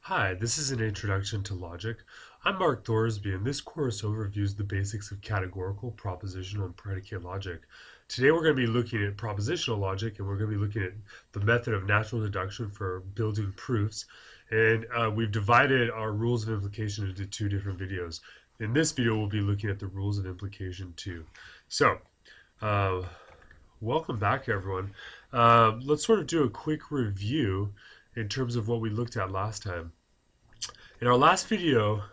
Hi, this is an introduction to logic. I'm Mark Thorsby, and this course overviews the basics of categorical, propositional, and predicate logic. Today we're going to be looking at propositional logic, and we're going to be looking at the method of natural deduction for building proofs. And we've divided our rules of implication into two different videos. In this video, we'll be looking at the rules of implication II. So, uh, welcome back, everyone. Let's sort of do a quick review in terms of what we looked at last time. In our last video,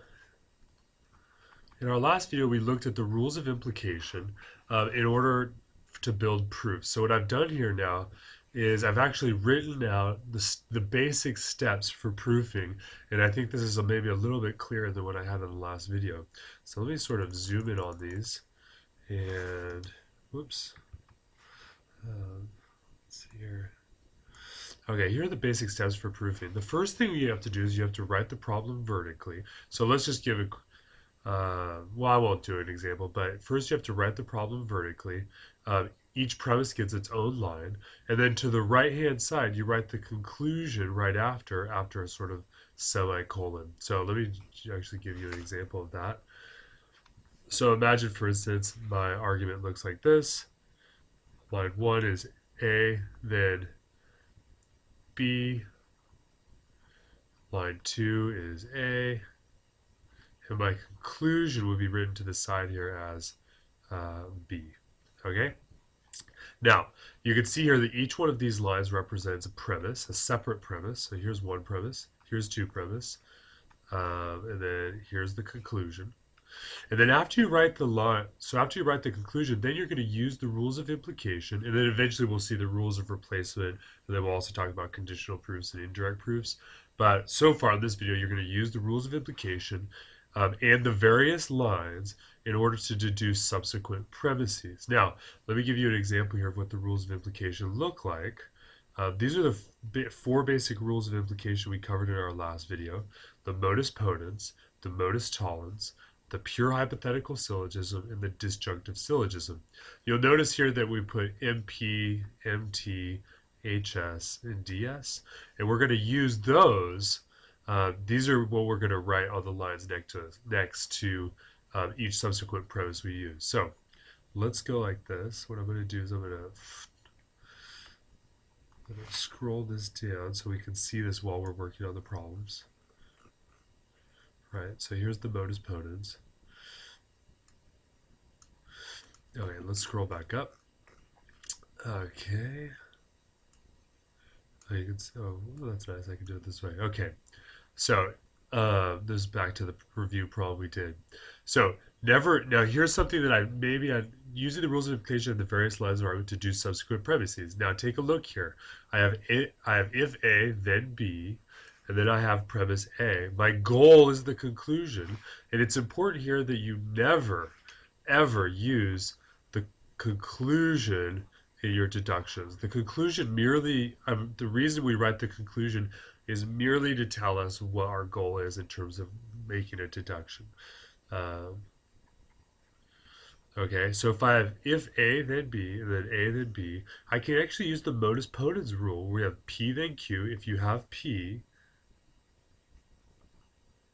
we looked at the rules of implication in order to build proofs. So what I've done here now is I've actually written out the basic steps for proofing, and I think this is maybe a little bit clearer than what I had in the last video. So let me sort of zoom in on these, and whoops, let's see here. Okay, here are the basic steps for proofing. The first thing you have to do is you have to write the problem vertically. So let's just give it, well, I won't do an example, but first you have to write the problem vertically. Each premise gets its own line. And then to the right-hand side, you write the conclusion right after a sort of semicolon. So let me actually give you an example of that. So imagine, for instance, my argument looks like this. Line 1 is A, then B, line 2 is A, and my conclusion would be written to the side here as B. Okay? Now, you can see here that each one of these lines represents a premise, a separate premise. So here's one premise, here's two premise, and then here's the conclusion. And then after you write the line, so after you write the conclusion, then you're going to use the rules of implication, and then eventually we'll see the rules of replacement, and then we'll also talk about conditional proofs and indirect proofs. But so far in this video, you're going to use the rules of implication and the various lines in order to deduce subsequent premises. Now, let me give you an example here of what the rules of implication look like. These are the four basic rules of implication we covered in our last video: the modus ponens, the modus tollens, the pure hypothetical syllogism, and the disjunctive syllogism. You'll notice here that we put MP, MT, HS, and DS, and we're going to use those. These are what we're going to write on the lines next to each subsequent premise we use. So let's go like this. What I'm going to do is I'm going to scroll this down so we can see this while we're working on the problems. Right, so here's the modus ponens. Okay, let's scroll back up. Okay. You can see, oh, that's nice. I can do it this way. Okay, so this is back to the review problem we did. So now here's something that I'm using the rules of implication and the various lines of argument to do subsequent premises. Now take a look here. I have if A, then B, and then I have premise A. My goal is the conclusion, and it's important here that you never, ever use the conclusion in your deductions. The conclusion merely, the reason we write the conclusion is merely to tell us what our goal is in terms of making a deduction. Okay, so if I have if A then B and then A then B, I can actually use the modus ponens rule. We have P then Q. If you have P,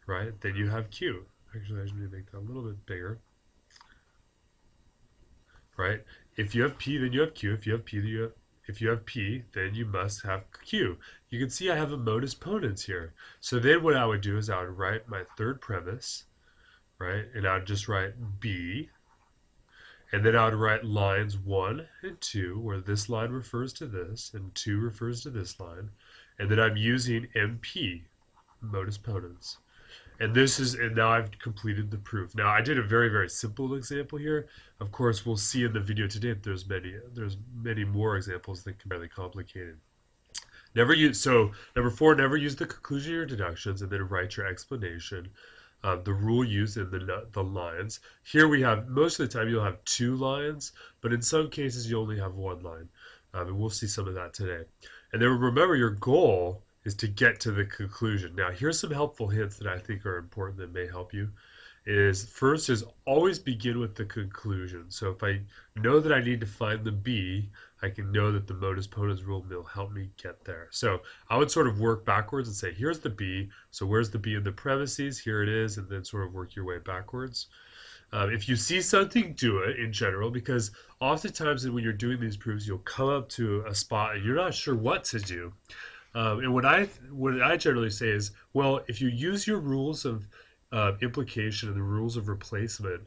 right, then you have Q. Actually, I should make that a little bit bigger. Right? If you have P, then you have Q. If you have P, then you must have Q. You can see I have a modus ponens here. So then what I would do is I would write my third premise, right? And I would just write B. And then I would write lines 1 and 2, where this line refers to this, and 2 refers to this line. And then I'm using MP, modus ponens. And now I've completed the proof. Now I did a very, very simple example here. Of course, we'll see in the video today that there's many more examples that can be really complicated. So number 4, never use the conclusion of your deductions, and then write your explanation. The rule used in the lines. Here we have, most of the time you'll have 2 lines, but in some cases you only have 1 line. And we'll see some of that today. And then remember, your goal is to get to the conclusion. Now, here's some helpful hints that I think are important that may help you. First is always begin with the conclusion. So if I know that I need to find the B, I can know that the modus ponens rule will help me get there. So I would sort of work backwards and say, here's the B. So where's the B in the premises? Here it is, and then sort of work your way backwards. If you see something, do it in general, because oftentimes when you're doing these proofs, you'll come up to a spot and you're not sure what to do. And what I generally say is, well, if you use your rules of implication and the rules of replacement,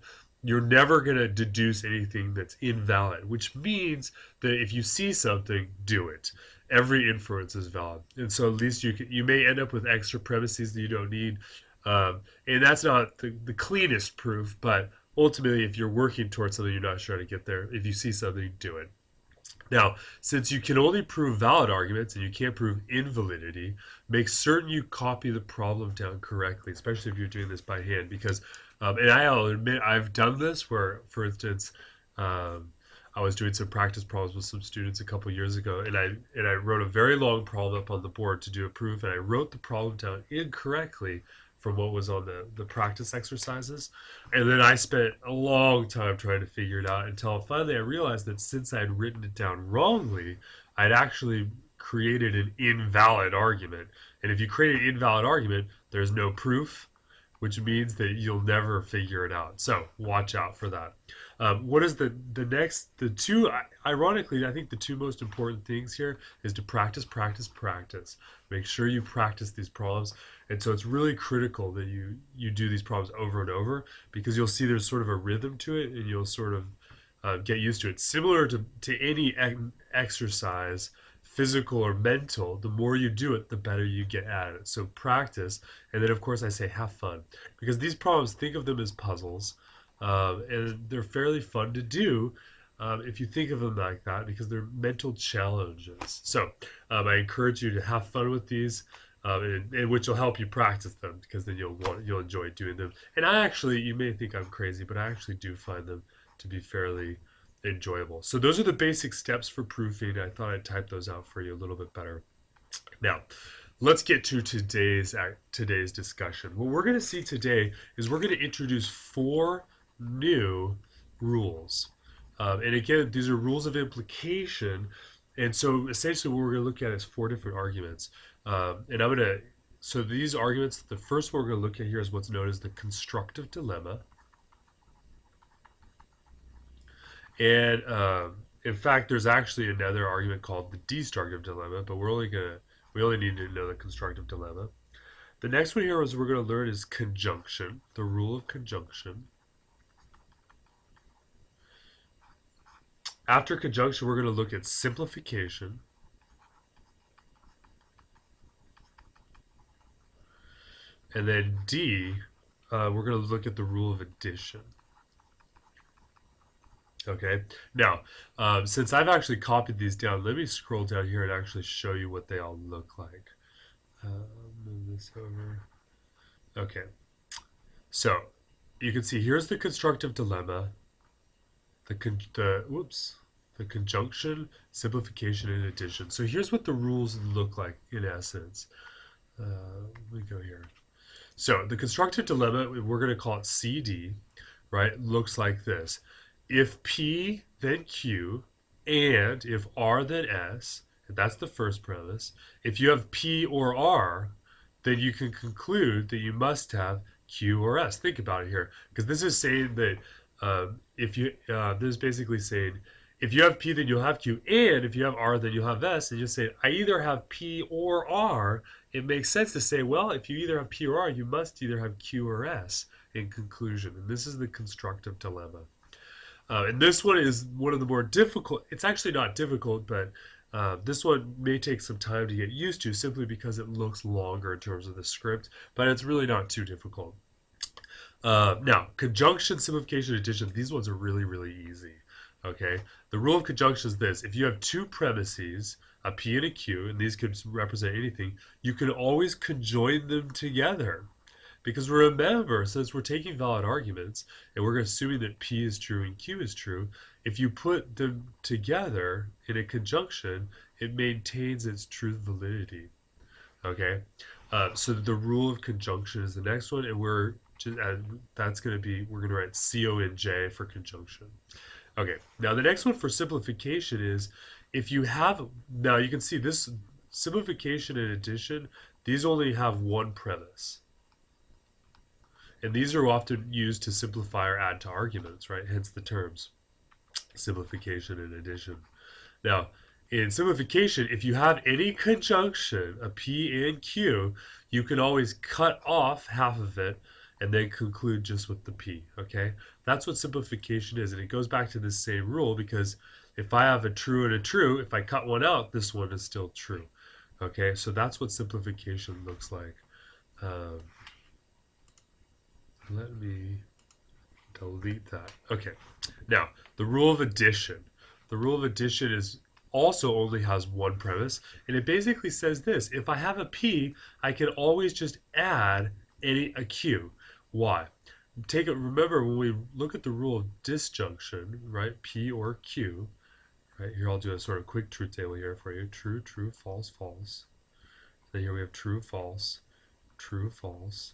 you're never going to deduce anything that's invalid, which means that if you see something, do it. Every inference is valid, and so at least you may end up with extra premises that you don't need, and that's not the cleanest proof. But ultimately, if you're working towards something you're not sure how to get there, if you see something, do it. Now, since you can only prove valid arguments and you can't prove invalidity, make certain you copy the problem down correctly, especially if you're doing this by hand. Because, and I'll admit, I've done this where, for instance, I was doing some practice problems with some students a couple years ago, and I wrote a very long problem up on the board to do a proof, and I wrote the problem down incorrectly from what was on the practice exercises. And then I spent a long time trying to figure it out until finally I realized that since I'd written it down wrongly, I'd actually created an invalid argument. And if you create an invalid argument, there's no proof, which means that you'll never figure it out. So watch out for that. What is the two, ironically, I think the two most important things here is to practice, practice, practice. Make sure you practice these problems. And so it's really critical that you do these problems over and over, because you'll see there's sort of a rhythm to it, and you'll sort of get used to it. Similar to any exercise, physical or mental, the more you do it, the better you get at it. So practice, and then of course I say have fun, because these problems, think of them as puzzles, and they're fairly fun to do if you think of them like that, because they're mental challenges. So I encourage you to have fun with these, and which will help you practice them, because then you'll enjoy doing them. And you may think I'm crazy, but I actually do find them to be fairly enjoyable. So those are the basic steps for proofing. I thought I'd type those out for you a little bit better. Now, let's get to today's discussion. What we're going to see today is we're going to introduce 4 new rules. And again, these are rules of implication. And so essentially what we're going to look at is 4 different arguments. So these arguments, the first one we're going to look at here is what's known as the constructive dilemma. And in fact, there's actually another argument called the destructive dilemma, but we only need to know the constructive dilemma. The next one here is we're going to learn is conjunction, the rule of conjunction. After conjunction, we're going to look at simplification. And then D, we're going to look at the rule of addition. Okay, now, since I've actually copied these down, let me scroll down here and actually show you what they all look like. Move this over. Okay, so you can see here's the constructive dilemma, the conjunction, simplification, and addition. So here's what the rules look like in essence. Let me go here. So the constructive dilemma, we're going to call it CD, right? Looks like this. If P, then Q, and if R, then S, and that's the first premise. If you have P or R, then you can conclude that you must have Q or S. Think about it here, because this is saying that this is basically saying if you have P, then you'll have Q, and if you have R, then you'll have S. And you say, I either have P or R. It makes sense to say, well, if you either have P or R, you must either have Q or S in conclusion. And this is the constructive dilemma. And this one is one of the more difficult. It's actually not difficult, but this one may take some time to get used to, simply because it looks longer in terms of the script, but it's really not too difficult. Now, conjunction, simplification, addition, these ones are really, really easy. Okay, the rule of conjunction is this: if you have 2 premises, a P and a Q, and these could represent anything, you can always conjoin them together. Because remember, since we're taking valid arguments, and we're assuming that P is true and Q is true, if you put them together in a conjunction, it maintains its truth validity. Okay, so the rule of conjunction is the next one, and we're going to write CONJ for conjunction. Okay, now the next one for simplification is if you have, now you can see this simplification and addition, these only have one premise. And these are often used to simplify or add to arguments, right? Hence the terms simplification and addition. Now, in simplification, if you have any conjunction, a P and Q, you can always cut off half of it and then conclude just with the P, okay? That's what simplification is, and it goes back to the same rule because if I have a true and a true, if I cut one out, this one is still true, okay? So that's what simplification looks like. Let me delete that. Okay, now the rule of addition. The rule of addition is also only has one premise, and it basically says this: if I have a P, I can always just add a Q. Why? Remember when we look at the rule of disjunction, right? P or Q, right? Here I'll do a sort of quick truth table here for you. True, true, false, false. Then here we have true, false, true, false.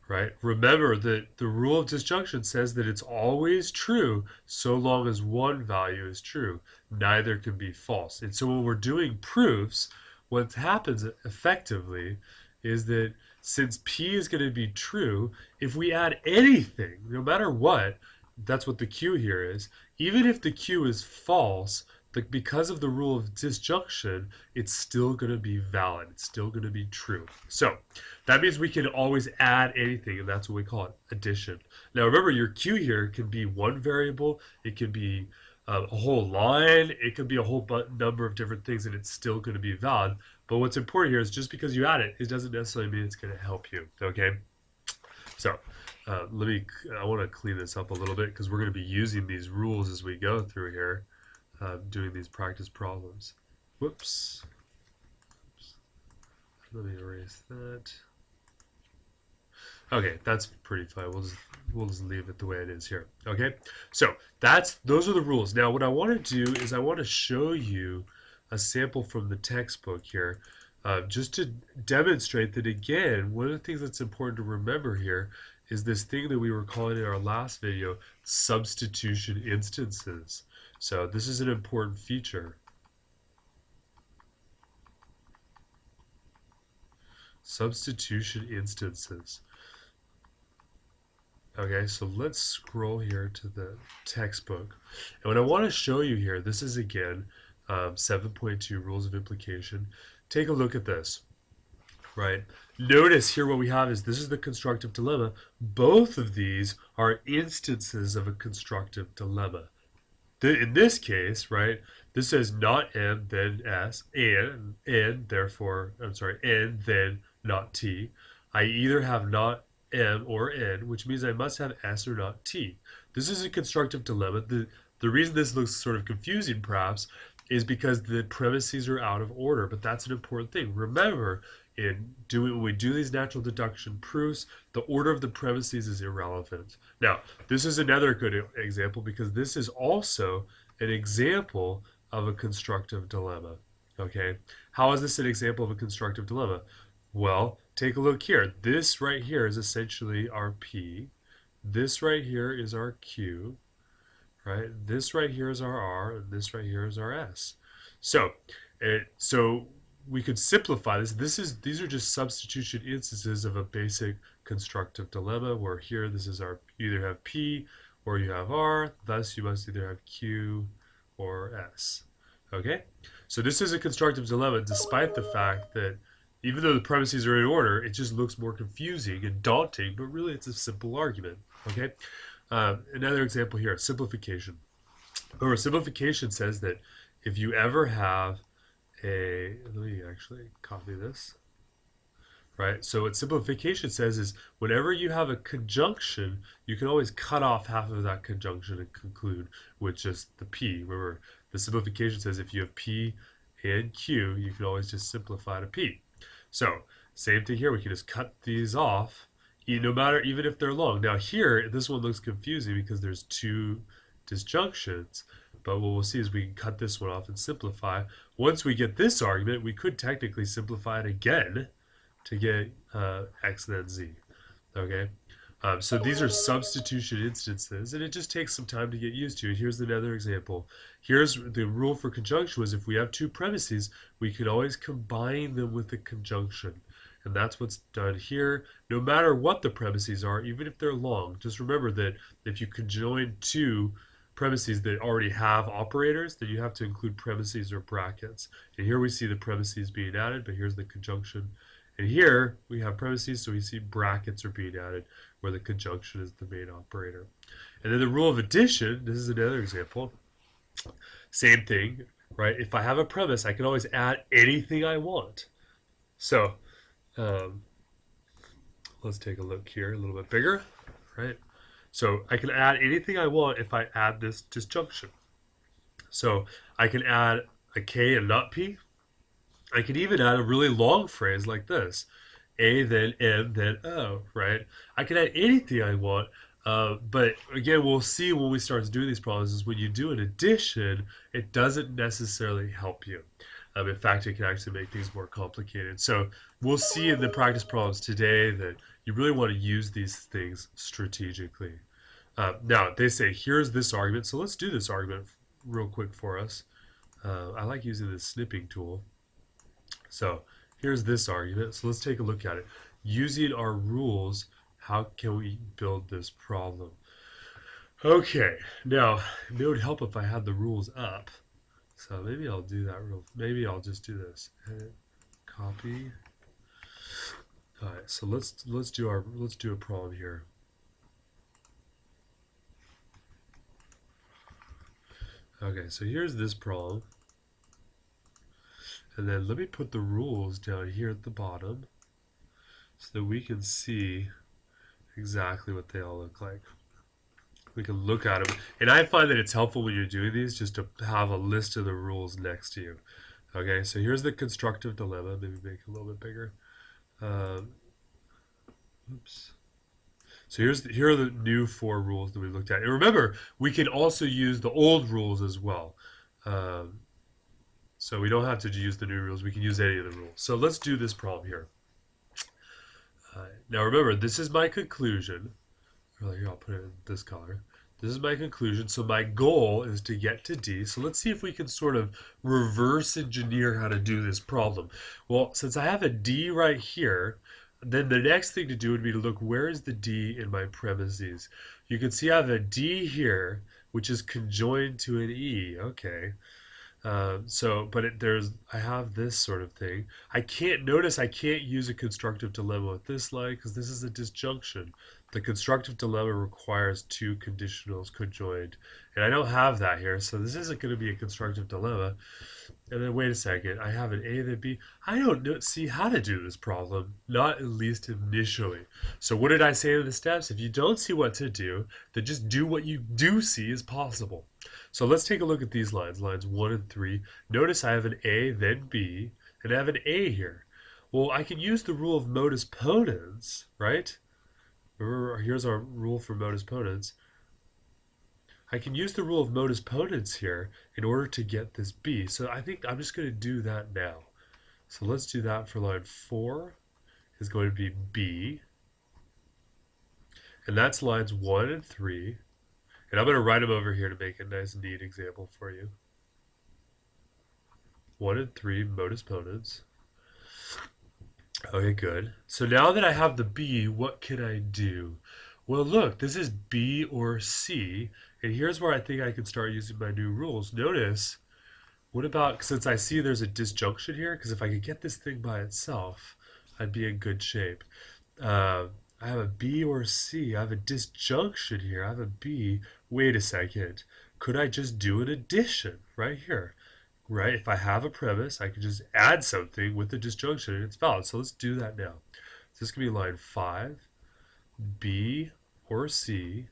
Right? Remember that the rule of disjunction says that it's always true so long as one value is true. Neither can be false. And so when we're doing proofs, what happens effectively is that since P is going to be true, if we add anything, no matter what, that's what the Q here is, even if the Q is false, because of the rule of disjunction, it's still going to be valid. It's still going to be true. So that means we can always add anything, and that's what we call it, addition. Now remember, your Q here can be one variable. It can be a whole line. It could be a whole number of different things, and it's still going to be valid. But what's important here is just because you add it, it doesn't necessarily mean it's going to help you, okay? So I want to clean this up a little bit because we're going to be using these rules as we go through here. Doing these practice problems. Whoops. Let me erase that. Okay, that's pretty fine. We'll just leave it the way it is here. Okay, so those are the rules. Now, what I want to do is I want to show you a sample from the textbook here, just to demonstrate that again. One of the things that's important to remember here is this thing that we were calling in our last video substitution instances. So this is an important feature. Substitution instances. Okay, so let's scroll here to the textbook. And what I want to show you here, this is again 7.2 Rules of Implication. Take a look at this. Right? Notice here what we have is this is the constructive dilemma. Both of these are instances of a constructive dilemma. In this case, right, this says not M, then S, and therefore, and then not T. I either have not M or N, which means I must have S or not T. This is a constructive dilemma. The reason this looks sort of confusing, perhaps, is because the premises are out of order, but that's an important thing. Remember, when we do these natural deduction proofs, the order of the premises is irrelevant. Now, this is another good example because this is also an example of a constructive dilemma. Okay, how is this an example of a constructive dilemma? Well, take a look here. This right here is essentially our P. This right here is our Q. Right? This right here is our R, and this right here is our S. So we could simplify this. These are just substitution instances of a basic constructive dilemma where here this is you either have P or you have R, thus you must either have Q or S. Okay? So this is a constructive dilemma despite the fact that even though the premises are in order, it just looks more confusing and daunting, but really it's a simple argument. Okay? Another example here, simplification. Or simplification says that if you ever have let me actually copy this. Right, so what simplification says is whenever you have a conjunction, you can always cut off half of that conjunction and conclude with just the P. Remember, the simplification says if you have P and Q, you can always just simplify to P. So, same thing here, we can just cut these off, even if they're long. Now here, this one looks confusing because there's two disjunctions, but what we'll see is we can cut this one off and simplify. Once we get this argument, we could technically simplify it again to get x then z. Okay, So these are substitution instances, and it just takes some time to get used to. And here's another example. Here's the rule for conjunction was if we have two premises, we can always combine them with a conjunction. And that's what's done here. No matter what the premises are, even if they're long, just remember that if you conjoin two premises that already have operators, then you have to include premises or brackets. And here we see the premises being added, but here's the conjunction. And here we have premises, so we see brackets are being added where the conjunction is the main operator. And then the rule of addition, this is another example. Same thing, right? If I have a premise, I can always add anything I want. So let's take a look here, a little bit bigger, right? So I can add anything I want if I add this disjunction. So I can add a K and not P. I can even add a really long phrase like this. A, then M, then O, right? I can add anything I want, but again, we'll see when we start to do these problems is when you do an addition, it doesn't necessarily help you. In fact, it can actually make things more complicated. So we'll see in the practice problems today that you really want to use these things strategically. Now, they say, here's this argument. So let's do this argument real quick for us. I like using the snipping tool. So here's this argument. So let's take a look at it. Using our rules, how can we build this problem? Okay, now it would help if I had the rules up. So maybe I'll do that maybe I'll just do this. Edit, copy. All right, so let's do a problem here. Okay, so here's this problem. And then let me put the rules down here at the bottom so that we can see exactly what they all look like. We can look at them. And I find that it's helpful when you're doing these just to have a list of the rules next to you. Okay, so here's the constructive dilemma. Maybe make it a little bit bigger. Oops. So here are the new 4 rules that we looked at. And remember, we can also use the old rules as well. So we don't have to use the new rules. We can use any of the rules. So let's do this problem here. Now remember, this is my conclusion. Here, I'll put it in this color. This is my conclusion. So my goal is to get to D. So let's see if we can sort of reverse engineer how to do this problem. Well, since I have a D right here, then the next thing to do would be to look, where is the D in my premises? You can see I have a D here, which is conjoined to an E. Okay. I have this sort of thing. I can't use a constructive dilemma with this line because this is a disjunction. The constructive dilemma requires 2 conditionals conjoined, and I don't have that here, so this isn't going to be a constructive dilemma. And then wait a second, I have an A, then B. I don't see how to do this problem, not at least initially. So what did I say in the steps? If you don't see what to do, then just do what you do see is possible. So let's take a look at these lines 1 and 3. Notice I have an A, then B, and I have an A here. Well, I can use the rule of modus ponens, right? Remember, here's our rule for modus ponens. I can use the rule of modus ponens here in order to get this B. So I think I'm just going to do that now. So let's do that for line 4 is going to be B. And that's lines 1 and 3. And I'm going to write them over here to make a nice, neat example for you. 1 and 3, modus ponens. Okay, good. So now that I have the B, what can I do? Well, look, this is B or C, and here's where I think I can start using my new rules. Notice, what about, since I see there's a disjunction here, because if I could get this thing by itself, I'd be in good shape. I have a B or C. I have a disjunction here. I have a B. Wait a second. Could I just do an addition right here? Right? If I have a premise, I can just add something with the disjunction and it's valid. So let's do that now. So this can be line 5, B or C,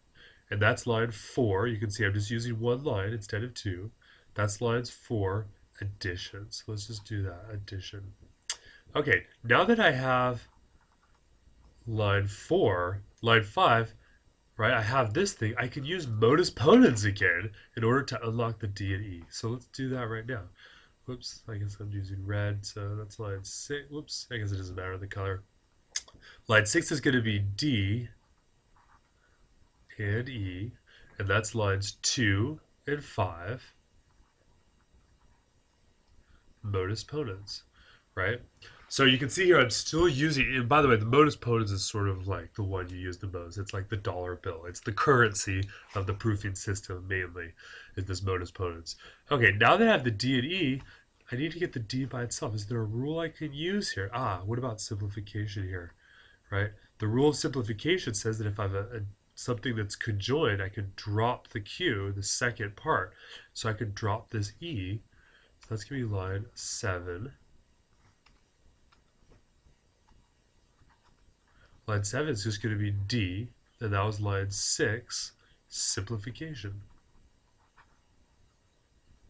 and that's line 4. You can see I'm just using one line instead of 2. That's lines 4, addition. So let's just do that, addition. Okay, now that I have line 5, right, I have this thing, I can use modus ponens again in order to unlock the D and E. So let's do that right now. Whoops, I guess I'm using red, so that's line 6. Whoops, I guess it doesn't matter the color. Line 6 is going to be D, and E, and that's lines 2 and 5, Modus Ponens, right? So you can see here I'm still using, and by the way, the Modus Ponens is sort of like the one you use the most. It's like the dollar bill. It's the currency of the proofing system mainly, is this Modus Ponens. Okay, now that I have the D and E, I need to get the D by itself. Is there a rule I can use here? What about simplification here, right? The rule of simplification says that if I have something that's conjoined, I can drop the Q, the second part. So I could drop this E. So that's going to be line 7. Line 7 is just going to be D, and that was line 6, simplification.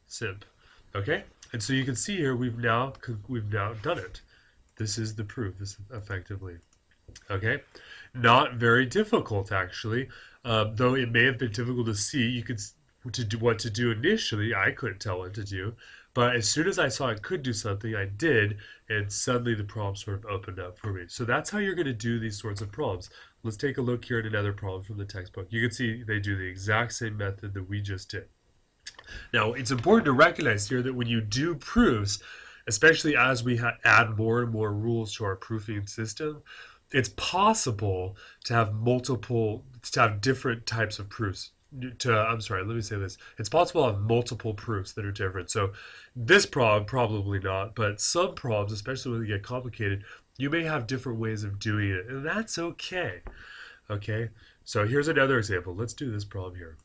Simp. Okay? And so you can see here we've now done it. This is the proof, this effectively. Okay? Not very difficult, actually. Though it may have been difficult to see, you could to do what to do initially. I couldn't tell what to do. But as soon as I saw I could do something, I did, and suddenly the problem sort of opened up for me. So that's how you're going to do these sorts of problems. Let's take a look here at another problem from the textbook. You can see they do the exact same method that we just did. Now, it's important to recognize here that when you do proofs, especially as we add more and more rules to our proofing system, it's possible to have different types of proofs. Let me say this. It's possible to have multiple proofs that are different. So this problem, probably not, but some problems, especially when they get complicated, you may have different ways of doing it, and that's okay. Okay, so here's another example. Let's do this problem here.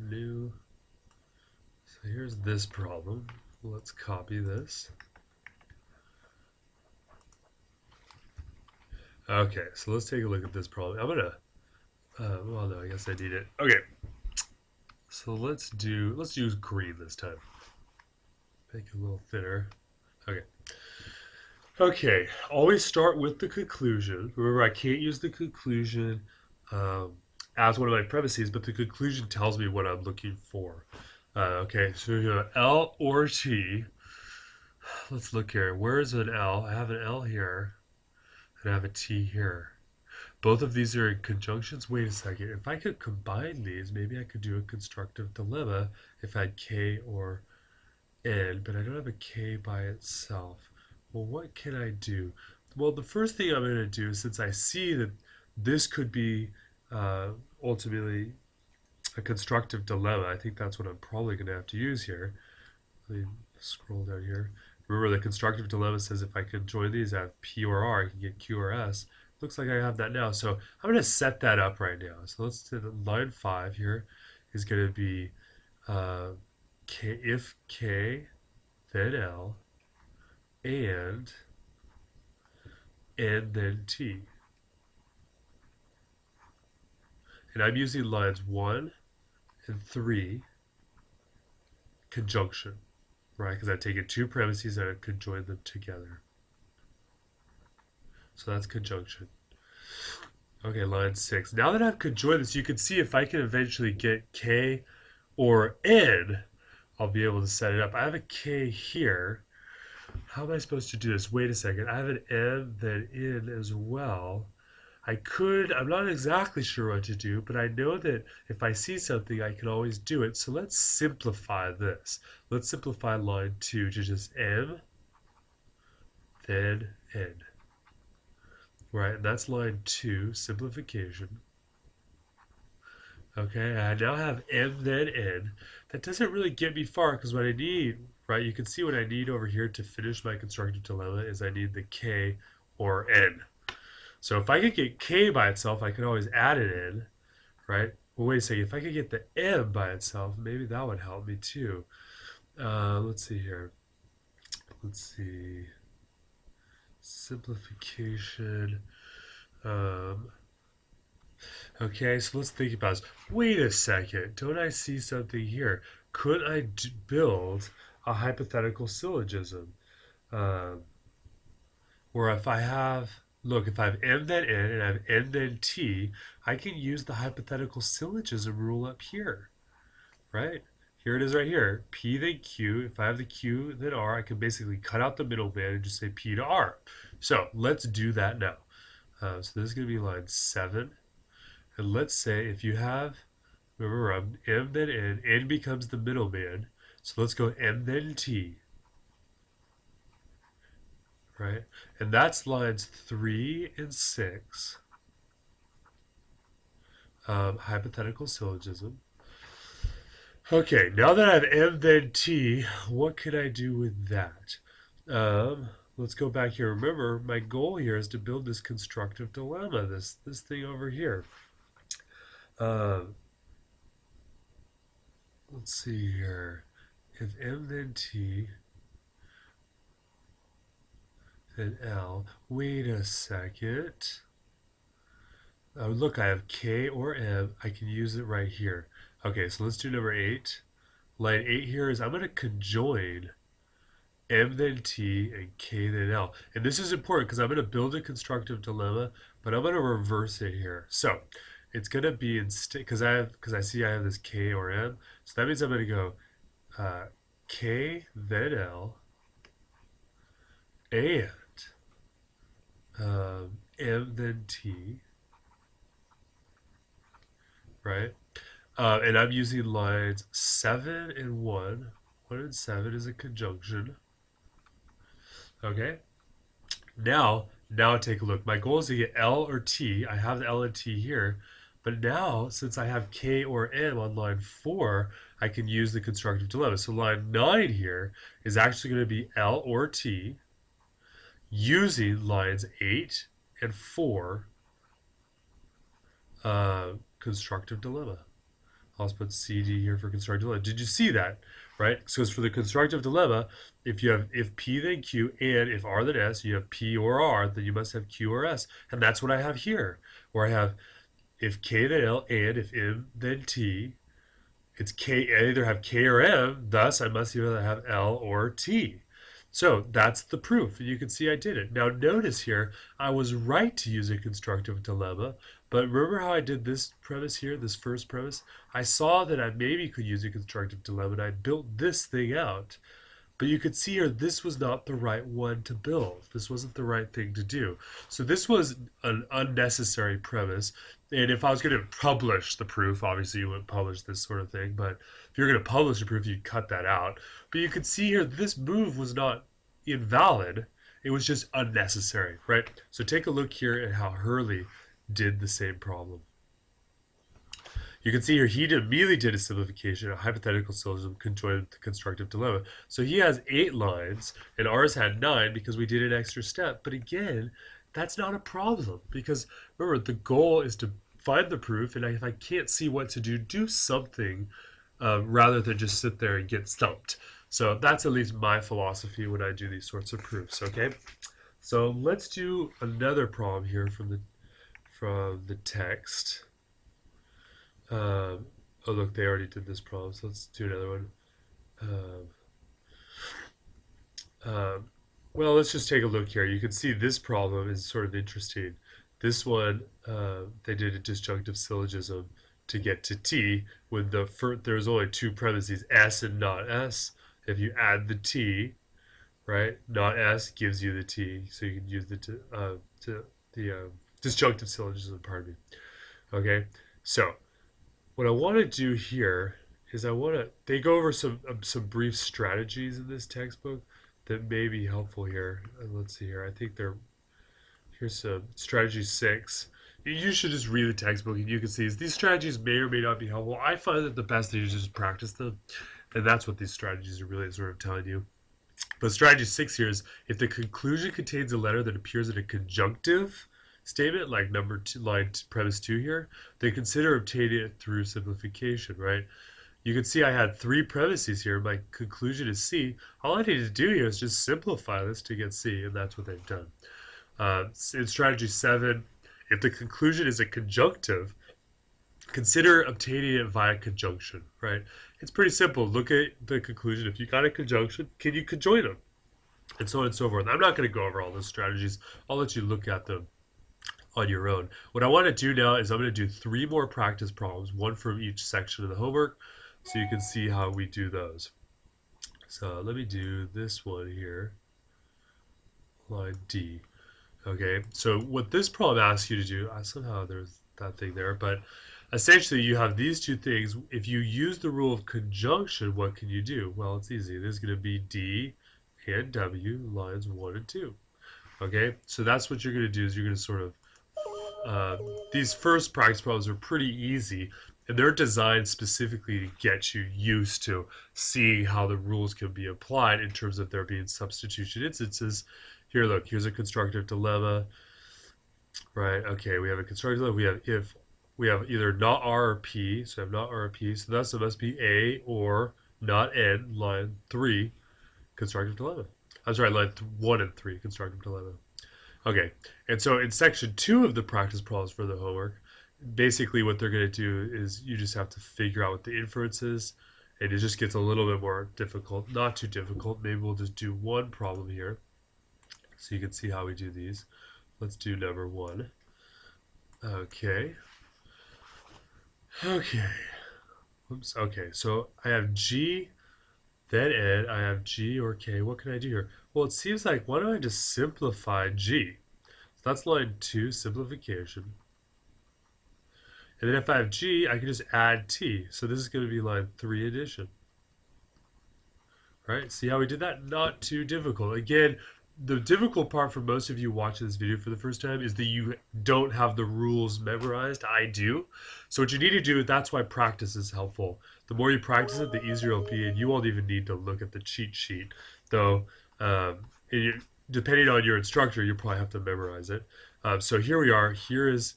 New. So here's this problem. Let's copy this. Okay, so let's take a look at this problem. I'm gonna, well, no, I guess I need it. Okay, so let's use green this time. Make it a little thinner. Okay. Okay, always start with the conclusion. Remember, I can't use the conclusion as one of my premises, but the conclusion tells me what I'm looking for. Okay, so you have L or T. Let's look here. Where is an L? I have an L here. And I have a T here. Both of these are in conjunctions. Wait a second. If I could combine these, maybe I could do a constructive dilemma if I had K or N, but I don't have a K by itself. Well, what can I do? Well, the first thing I'm going to do, since I see that this could be ultimately a constructive dilemma, I think that's what I'm probably going to have to use here. Let me scroll down here. Remember, the constructive dilemma says if I can join these, I have P or R, I can get Q or S. Looks like I have that now. So I'm going to set that up right now. So let's do line 5 here is going to be K, if K, then L, and N, then T. And I'm using lines 1 and 3, conjunction. Right, because I've taken two premises and I could join them together. So that's conjunction. Okay, line 6. Now that I've conjoined this, you can see if I can eventually get K or N, I'll be able to set it up. I have a K here. How am I supposed to do this? Wait a second. I have an N, then N as well. I'm not exactly sure what to do, but I know that if I see something, I can always do it. So let's simplify this. Let's simplify line 2 to just M, then N. Right, and that's line 2, simplification. Okay, I now have M, then N. That doesn't really get me far because what I need, right, you can see what I need over here to finish my constructive dilemma is I need the K or N. So if I could get K by itself, I could always add it in, right? Well, wait a second. If I could get the M by itself, maybe that would help me too. Let's see here. Let's see. Simplification. Okay, so let's think about this. Wait a second. Don't I see something here? Could I build a hypothetical syllogism? Where if I have... Look, if I have M then N and I have N then T, I can use the hypothetical syllogism rule up here, right? Here it is right here. P then Q. If I have the Q then R, I can basically cut out the middleman and just say P to R. So let's do that now. So this is going to be line 7. And let's say if you have, remember I'm M then N becomes the middleman. So let's go M then T, right? And that's lines 3 and 6. Hypothetical syllogism. Okay, now that I have M then T, what can I do with that? Let's go back here. Remember, my goal here is to build this constructive dilemma, this thing over here. Let's see here. If M then T, then L. Wait a second. Look, I have K or M. I can use it right here. Okay, so let's do number 8. Line 8 here is I'm going to conjoin M then T and K then L. And this is important because I'm going to build a constructive dilemma, but I'm going to reverse it here. So it's going to be instead, because I see I have this K or M. So that means I'm going to go K then L and M then T, right? And I'm using lines 7 and 1. 1 and 7 is a conjunction. Okay? Now take a look. My goal is to get L or T. I have the L and T here. But now, since I have K or M on line 4, I can use the constructive dilemma. So line 9 here is actually going to be L or T using lines 8 and 4 constructive dilemma. I'll just put CD here for constructive dilemma. Did you see that? Right? So it's for the constructive dilemma, if P then Q and if R then S, you have P or R, then you must have Q or S. And that's what I have here, where I have if K then L and if M then T, it's K. I either have K or M, thus I must either have L or T. So that's the proof. You can see I did it. Now notice here, I was right to use a constructive dilemma, but remember how I did this premise here, this first premise? I saw that I maybe could use a constructive dilemma, and I built this thing out. But you could see here, this was not the right one to build. This wasn't the right thing to do. So this was an unnecessary premise. And if I was going to publish the proof, obviously you wouldn't publish this sort of thing. But if you're going to publish a proof, you'd cut that out. But you could see here, this move was not invalid. It was just unnecessary, right? So take a look here at how Hurley did the same problem. You can see here he immediately did a simplification, a hypothetical syllogism conjoined with the constructive dilemma. So he has 8 lines, and ours had 9 because we did an extra step. But again, that's not a problem because remember, the goal is to find the proof, and if I can't see what to do something rather than just sit there and get stumped. So that's at least my philosophy when I do these sorts of proofs, okay? So let's do another problem here from the text. Oh look, they already did this problem, so let's do another one. Well, let's just take a look here. You can see this problem is sort of interesting. This one, they did a disjunctive syllogism to get to T when there's only 2 premises, S and not S. If you add the T, right, not S gives you the T, so you can use the disjunctive syllogism, pardon me. Okay, so what I want to do here is they go over some brief strategies in this textbook that may be helpful here. Let's see here. I think here's some strategy 6. You should just read the textbook and you can see these strategies may or may not be helpful. I find that the best thing is just practice them. And that's what these strategies are really sort of telling you. But strategy 6 here is if the conclusion contains a letter that appears in a conjunctive statement, like number 2, line premise 2 here, then consider obtaining it through simplification, right? You can see I had 3 premises here. My conclusion is C. All I need to do here is just simplify this to get C, and that's what they've done. In strategy 7, if the conclusion is a conjunctive, consider obtaining it via conjunction, right? It's pretty simple. Look at the conclusion. If you got a conjunction, can you conjoin them? And so on and so forth. I'm not going to go over all those strategies. I'll let you look at them on your own. What I want to do now is I'm going to do 3 more practice problems, 1 from each section of the homework, so you can see how we do those. So let me do this one here, line D. Okay, so what this problem asks you to do, somehow there's that thing there, but essentially you have these two things. If you use the rule of conjunction, what can you do? Well, it's easy. There's going to be D and W lines 1 and 2. Okay, so that's what you're going to do is you're going to sort of, these first practice problems are pretty easy, and they're designed specifically to get you used to seeing how the rules can be applied in terms of there being substitution instances. Here, look, here's a constructive dilemma, right? Okay, we have a constructive dilemma. We have either not R or P, so I have not R or P, so that's it must be A or not N, line 3, constructive dilemma. I'm sorry, line 1 and 3, constructive dilemma. Okay, and so in section 2 of the practice problems for the homework, basically what they're going to do is you just have to figure out what the inference is, and it just gets a little bit more difficult. Not too difficult. Maybe we'll just do one problem here so you can see how we do these. Let's do number 1. Okay. Oops. Okay, so I have G, then N, I have G or K. What can I do here? Well, it seems like, why don't I just simplify G? So that's line 2, simplification. And then if I have G, I can just add T. So this is going to be line 3, addition. Right? See how we did that? Not too difficult. Again, the difficult part for most of you watching this video for the first time is that you don't have the rules memorized. I do. So what you need to do, that's why practice is helpful. The more you practice it, the easier it'll be, and you won't even need to look at the cheat sheet. Though, depending on your instructor, you probably have to memorize it. So here we are.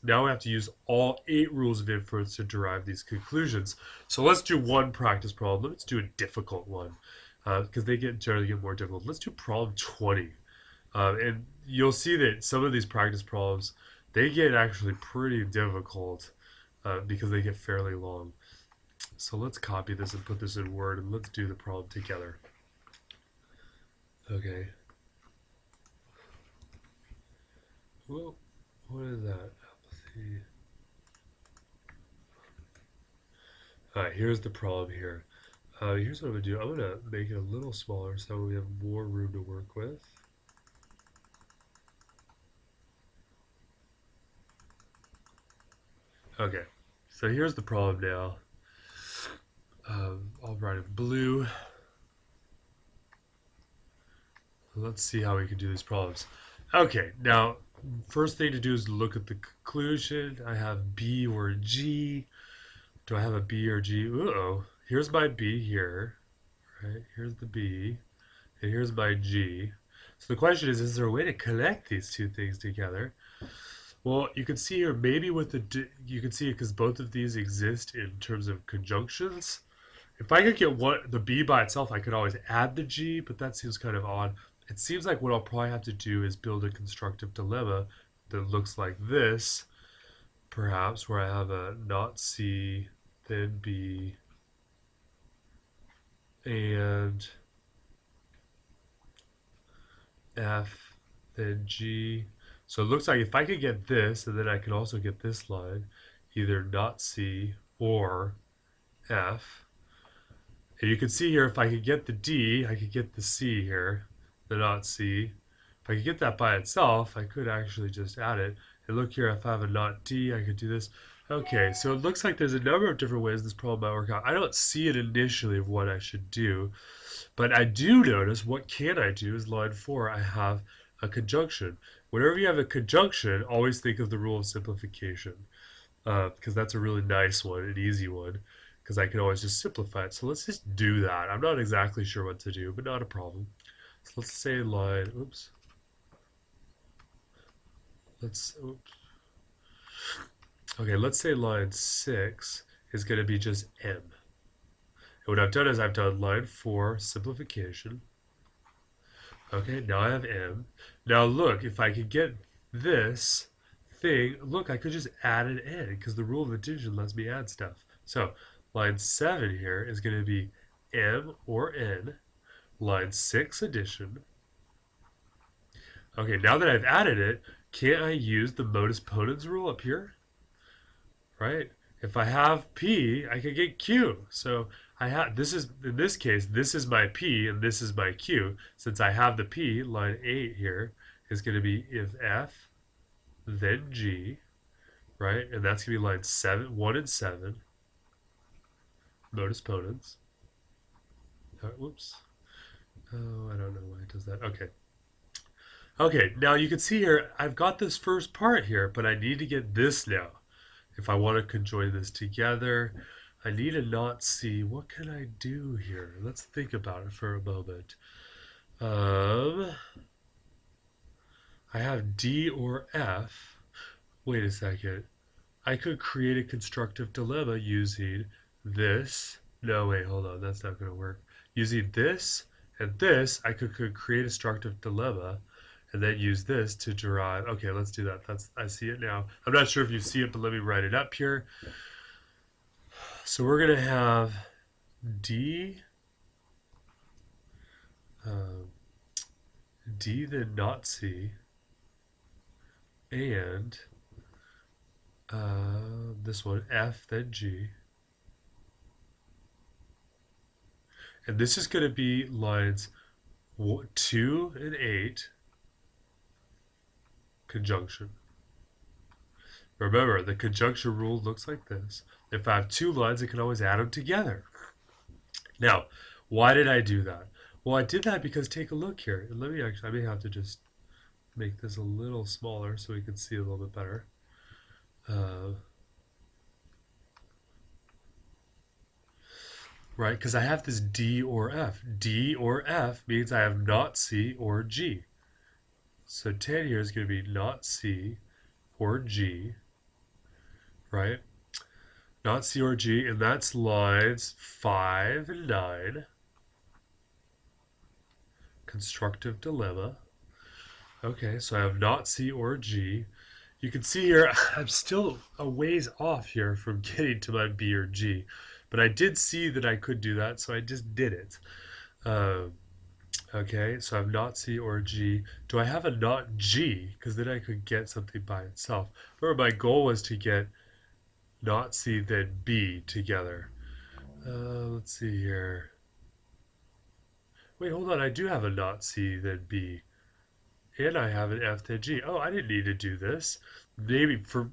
Now we have to use all 8 rules of inference to derive these conclusions. So let's do one practice problem. Let's do a difficult one because they generally get more difficult. Let's do problem 20. And you'll see that some of these practice problems, they get actually pretty difficult because they get fairly long. So let's copy this and put this in Word, and let's do the problem together. Okay. Well, what is that? Alright, here's the problem here. Here's what I'm going to do. I'm going to make it a little smaller so we have more room to work with. Okay, so here's the problem now. I'll write in blue. Let's see how we can do these problems. Okay, now, first thing to do is look at the conclusion. I have B or G. Do I have a B or G? Uh-oh. Here's my B here. Right? Here's the B. And here's my G. So the question is there a way to connect these two things together? Well, you can see here, maybe with you can see it because both of these exist in terms of conjunctions. If I could get the B by itself, I could always add the G, but that seems kind of odd. It seems like what I'll probably have to do is build a constructive dilemma that looks like this, perhaps, where I have a not C, then B, and F, then G. So it looks like if I could get this, and then I can also get this line, either not C or F. And you can see here, if I could get the D, I could get the C here, the not C. If I could get that by itself, I could actually just add it. And look here, if I have a not D, I could do this. Okay, so it looks like there's a number of different ways this problem might work out. I don't see it initially of what I should do, but I do notice what can I do is line 4, I have a conjunction. Whenever you have a conjunction, always think of the rule of simplification because that's a really nice one, an easy one, because I can always just simplify it. So let's just do that. I'm not exactly sure what to do, but not a problem. So let's say line, oops. Okay, let's say line 6 is going to be just M. And what I've done is I've done line 4, simplification. Okay, now I have M. Now look, if I could get this thing, look, I could just add an N because the rule of addition lets me add stuff. So line 7 here is going to be M or N. Line 6, addition. Okay, now that I've added it, can't I use the Modus Ponens rule up here? Right? If I have P, I can get Q. So I have, this is, in this case, this is my P and this is my Q. Since I have the P, line 8 here is going to be if F then G, right? And that's going to be line 1 and 7, Modus Ponens. Whoops. Oh, I don't know why it does that. Okay. Okay, now you can see here, I've got this first part here, but I need to get this now. If I want to conjoin this together, I need to not see, what can I do here? Let's think about it for a moment. I have D or F. Wait a second. I could create a constructive dilemma using this. No, wait, hold on. That's not going to work. Using this and this, I could create a constructive dilemma and then use this to derive. Okay, let's do that. I see it now. I'm not sure if you see it, but let me write it up here. So we're going to have D, D then not C, and this one, F then G. And this is going to be lines 2 and 8, conjunction. Remember, the conjuncture rule looks like this. If I have two lines, I can always add them together. Now, why did I do that? Well, I did that because take a look here. And let me actually, I may have to just make this a little smaller so we can see a little bit better. Right, because I have this D or F. D or F means I have not C or G. So 10 here is going to be not C or G, right? Not C or G, and that's lines 5 and 9. Constructive dilemma. Okay, so I have not C or G. You can see here, I'm still a ways off here from getting to my B or G. But I did see that I could do that, so I just did it. Okay, so I have not C or G. Do I have a not G? Because then I could get something by itself. Remember, my goal was to get not C then B together. Let's see here. Wait, hold on. I do have a not C then B. And I have an F then G. Oh, I didn't need to do this.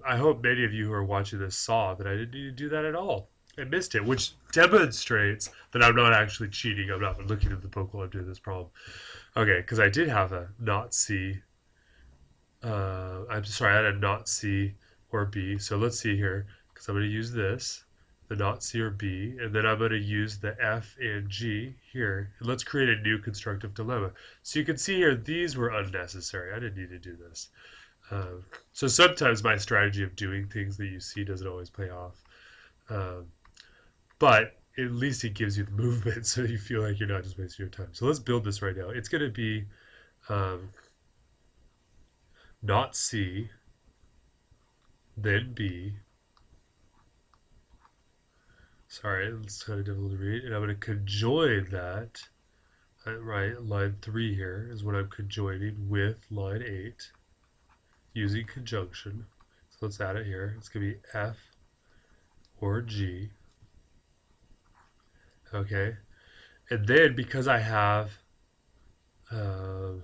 I hope many of you who are watching this saw that I didn't need to do that at all. I missed it, which demonstrates that I'm not actually cheating. I'm not looking at the book while I'm doing this problem. Okay, because I did have a not C. I'm sorry, I had a not C or B. So let's see here, because I'm going to use this, the not C or B, and then I'm going to use the F and G here. And let's create a new constructive dilemma. So you can see here, these were unnecessary. I didn't need to do this. So sometimes my strategy of doing things that you see doesn't always pay off. But at least it gives you the movement so you feel like you're not just wasting your time. So let's build this right now. It's going to be not C, then B. Sorry, it's kind of difficult to read. And I'm going to conjoin that. Right, line 3 here is what I'm conjoining with line 8 using conjunction. So let's add it here. It's going to be F or G. Okay, and then because I have hold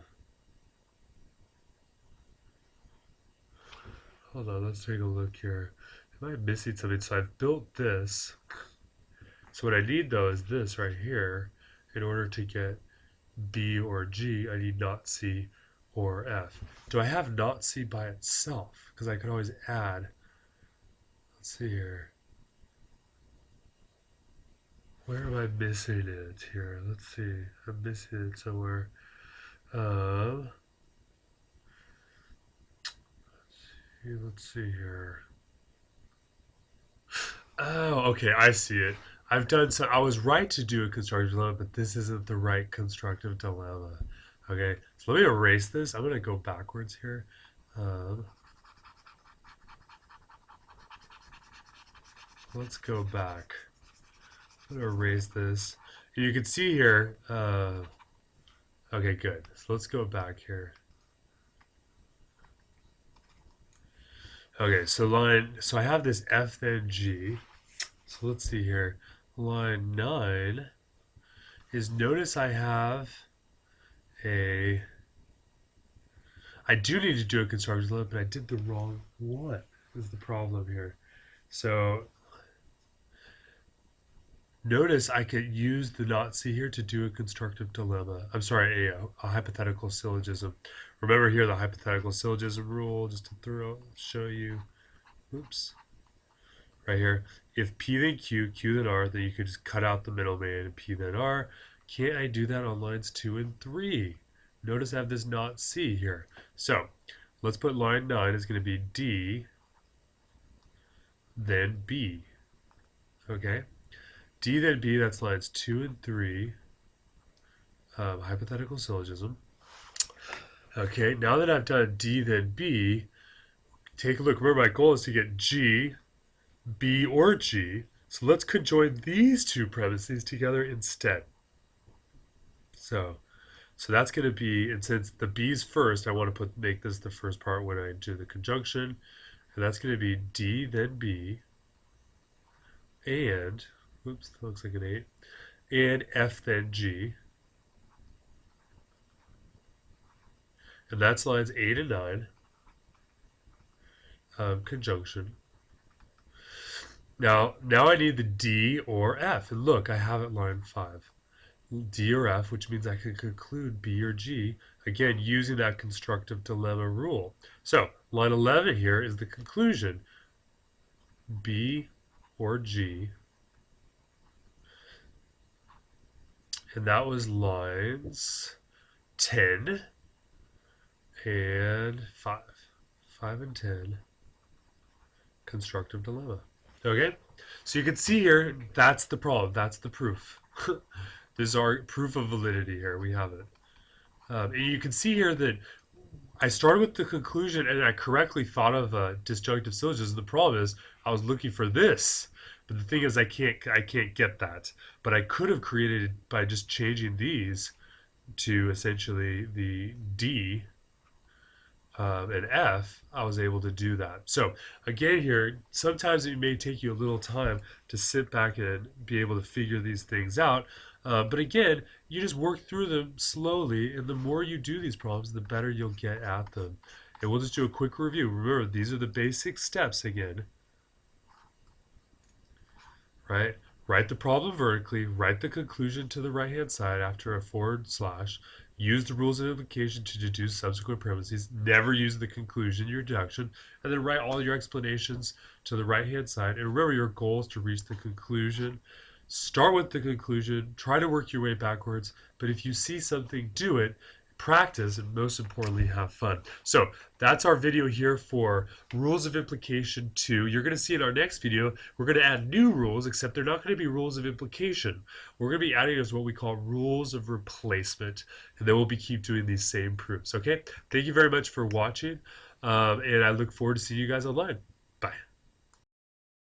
on, let's take a look here. Am I missing something? So I've built this. So what I need though is this right here. In order to get B or G, I need not C or F. Do I have not C by itself? Because I could always add. Let's see here. Where am I missing it here? Let's see. I'm missing it somewhere. Let's see here. Oh, okay, I see it. I've done so. I was right to do a constructive dilemma, but this isn't the right constructive dilemma. Okay, so let me erase this. I'm going to go backwards here. Let's go back. I'm going to erase this. And you can see here, okay, good. So let's go back here. Okay, so I have this F then G. So let's see here. Line 9 is, notice I have I do need to do a constructive dilemma, but I did the wrong one is the problem here. So notice I could use the not C here to do a constructive dilemma. I'm sorry, a hypothetical syllogism. Remember here the hypothetical syllogism rule, just to show you. Oops. Right here. If P then Q, Q then R, then you could just cut out the middleman and P then R. Can't I do that on lines 2 and 3? Notice I have this not C here. So let's put line 9 is going to be D, then B. Okay? D then B, that's lines 2 and 3. Hypothetical syllogism. Okay, now that I've done D then B, take a look. Remember, my goal is to get G, B, or G. So let's conjoin these two premises together instead. So that's going to be, and since the B's first, I want to make this the first part when I do the conjunction. And that's going to be D, then B, and, oops, that looks like an 8, and F, then G. And that's lines 8 and 9, conjunction. Now I need the D or F. And look, I have it line 5. D or F, which means I can conclude B or G, again, using that constructive dilemma rule. So line 11 here is the conclusion. B or G. And that was lines 10 and 5. 5 and 10. Constructive dilemma. Okay? So you can see here, that's the problem. That's the proof. This is our proof of validity here. We have it. And you can see here that I started with the conclusion and I correctly thought of a disjunctive syllogism. The problem is I was looking for this. But the thing is I can't get that. But I could have created it by just changing these to essentially the D and F. I was able to do that. So again here, sometimes it may take you a little time to sit back and be able to figure these things out. But again, you just work through them slowly, and the more you do these problems, the better you'll get at them. And we'll just do a quick review. Remember, these are the basic steps again. Right? Write the problem vertically, write the conclusion to the right-hand side after a forward slash, use the rules of implication to deduce subsequent premises, never use the conclusion, your deduction, and then write all your explanations to the right-hand side. And remember, your goal is to reach the conclusion. Start with the conclusion, try to work your way backwards, but if you see something, do it, practice, and most importantly, have fun. So that's our video here for Rules of Implication 2. You're going to see in our next video, we're going to add new rules, except they're not going to be rules of implication. We're going to be adding as what we call rules of replacement, and then we'll keep doing these same proofs, okay? Thank you very much for watching, and I look forward to seeing you guys online. Bye.